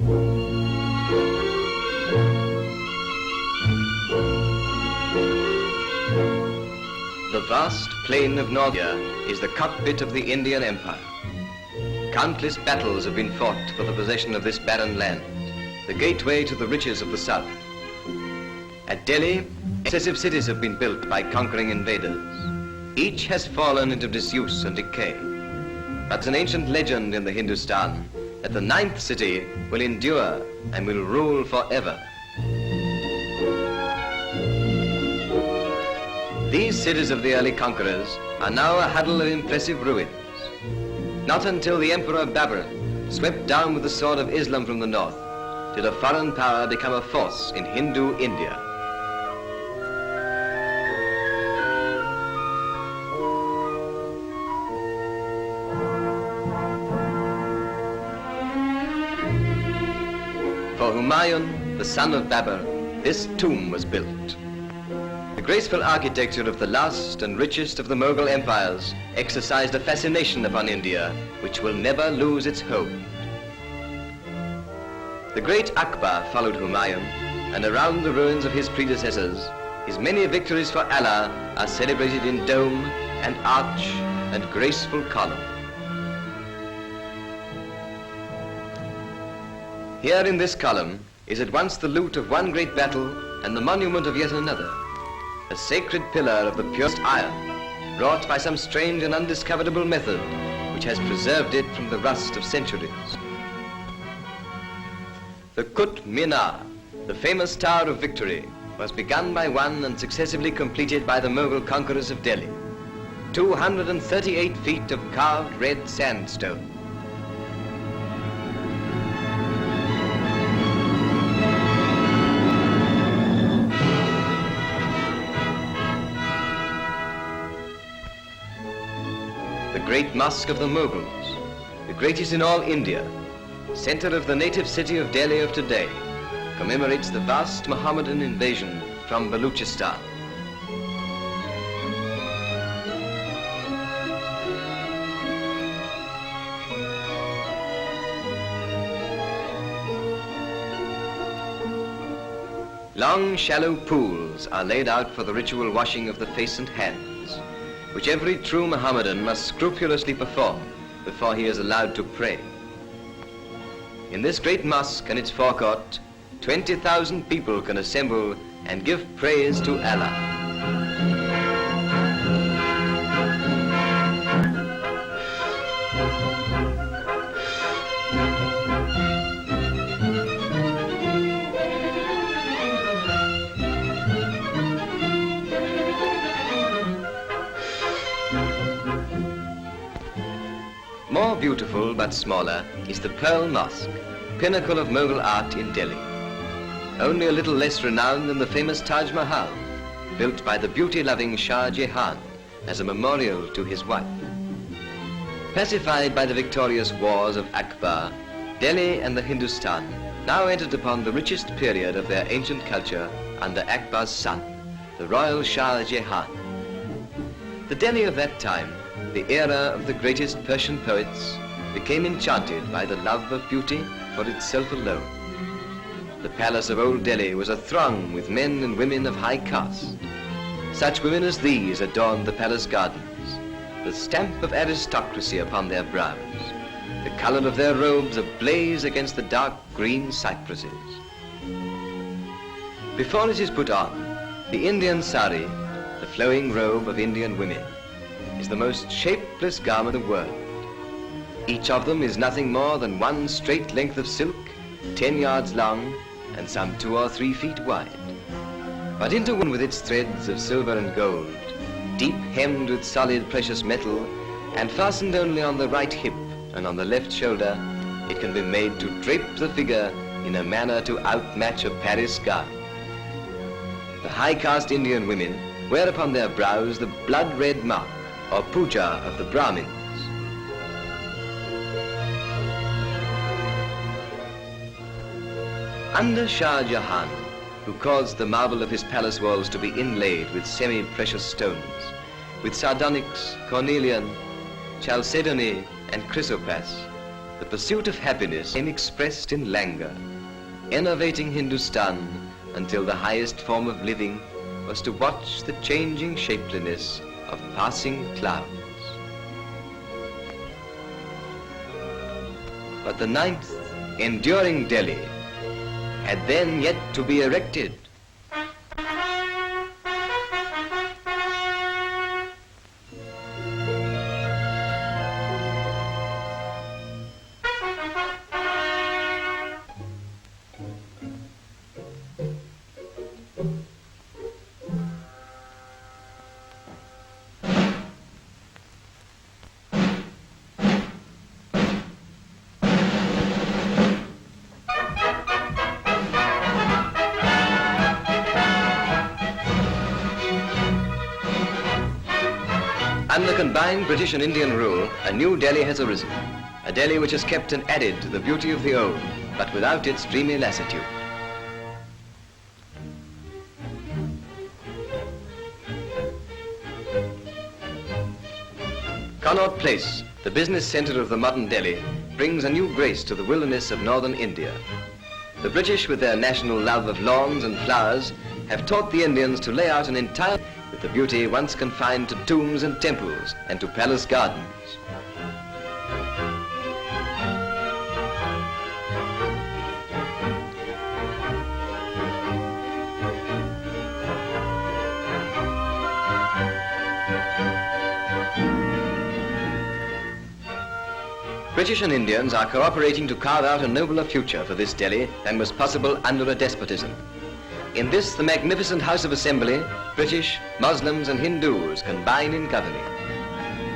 The vast plain of North India is the cockpit of the Indian Empire. Countless battles have been fought for the possession of this barren land, the gateway to the riches of the south. At Delhi, excessive cities have been built by conquering invaders. Each has fallen into disuse and decay. But there's an ancient legend in the Hindustan that the ninth city will endure and will rule forever. These cities of the early conquerors are now a huddle of impressive ruins. Not until the Emperor Babur swept down with the sword of Islam from the north did a foreign power become a force in Hindu India. For Humayun, the son of Babur, this tomb was built. The graceful architecture of the last and richest of the Mughal empires exercised a fascination upon India which will never lose its hold. The great Akbar followed Humayun, and around the ruins of his predecessors, his many victories for Allah are celebrated in dome and arch and graceful column. Here in this column is at once the loot of one great battle and the monument of yet another, a sacred pillar of the purest iron, wrought by some strange and undiscoverable method which has preserved it from the rust of centuries. The Qutb Minar, the famous Tower of Victory, was begun by one and successively completed by the Mughal conquerors of Delhi. 238 feet of carved red sandstone. The great mosque of the Mughals, the greatest in all India, center of the native city of Delhi of today, commemorates the vast Mohammedan invasion from Baluchistan. Long, shallow pools are laid out for the ritual washing of the face and hands, which every true Mohammedan must scrupulously perform before he is allowed to pray. In this great mosque and its forecourt, 20,000 people can assemble and give praise to Allah. More beautiful but smaller is the Pearl Mosque, pinnacle of Mughal art in Delhi. Only a little less renowned than the famous Taj Mahal, built by the beauty-loving Shah Jahan as a memorial to his wife. Pacified by the victorious wars of Akbar, Delhi and the Hindustan now entered upon the richest period of their ancient culture under Akbar's son, the royal Shah Jahan. The Delhi of that time, the era of the greatest Persian poets, became enchanted by the love of beauty for itself alone. The palace of Old Delhi was athrong with men and women of high caste. Such women as these adorned the palace gardens, the stamp of aristocracy upon their brows, the color of their robes ablaze against the dark green cypresses. Before it is put on, the Indian sari, the flowing robe of Indian women, is the most shapeless garment in the world. Each of them is nothing more than one straight length of silk, 10 yards long and some 2 or 3 feet wide. But interwoven with its threads of silver and gold, deep hemmed with solid precious metal, and fastened only on the right hip and on the left shoulder, it can be made to drape the figure in a manner to outmatch a Paris gown. The high caste Indian women wear upon their brows the blood-red mark or puja of the Brahmins. Under Shah Jahan, who caused the marble of his palace walls to be inlaid with semi-precious stones, with sardonyx, cornelian, chalcedony, and chrysoprase, the pursuit of happiness came expressed in languor, enervating Hindustan until the highest form of living was to watch the changing shapeliness of passing clouds. But the ninth, enduring Delhi, had then yet to be erected. Under combined British and Indian rule, a new Delhi has arisen. A Delhi which has kept and added to the beauty of the old, but without its dreamy lassitude. Connaught Place, the business centre of the modern Delhi, brings a new grace to the wilderness of northern India. The British, with their national love of lawns and flowers, have taught the Indians to lay out an entire with the beauty once confined to tombs and temples and to palace gardens. British and Indians are cooperating to carve out a nobler future for this Delhi than was possible under a despotism. In this, the magnificent House of Assembly, British, Muslims and Hindus combine in governing.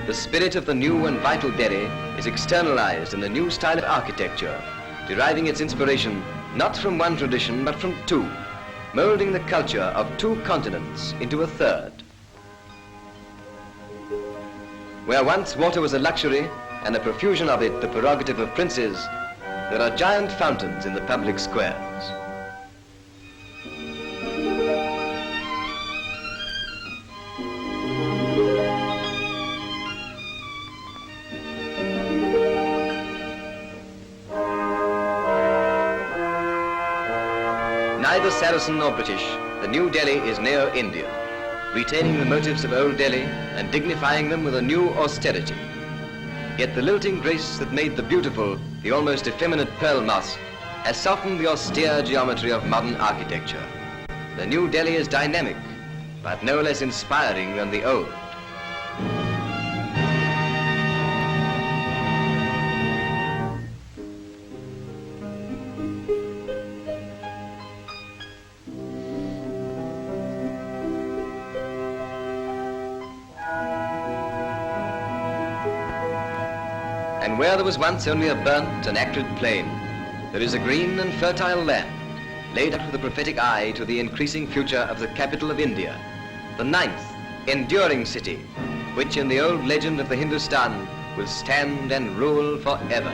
The spirit of the new and vital Delhi is externalized in the new style of architecture, deriving its inspiration not from one tradition but from two, molding the culture of two continents into a third. Where once water was a luxury and the profusion of it the prerogative of princes, there are giant fountains in the public squares. Neither Saracen nor British, the new Delhi is neo-Indian, retaining the motives of old Delhi and dignifying them with a new austerity. Yet the lilting grace that made the beautiful, the almost effeminate Pearl Mosque, has softened the austere geometry of modern architecture. The new Delhi is dynamic, but no less inspiring than the old. And where there was once only a burnt and acrid plain, there is a green and fertile land, laid out with a prophetic eye to the increasing future of the capital of India, the ninth, enduring city, which in the old legend of the Hindustan will stand and rule forever.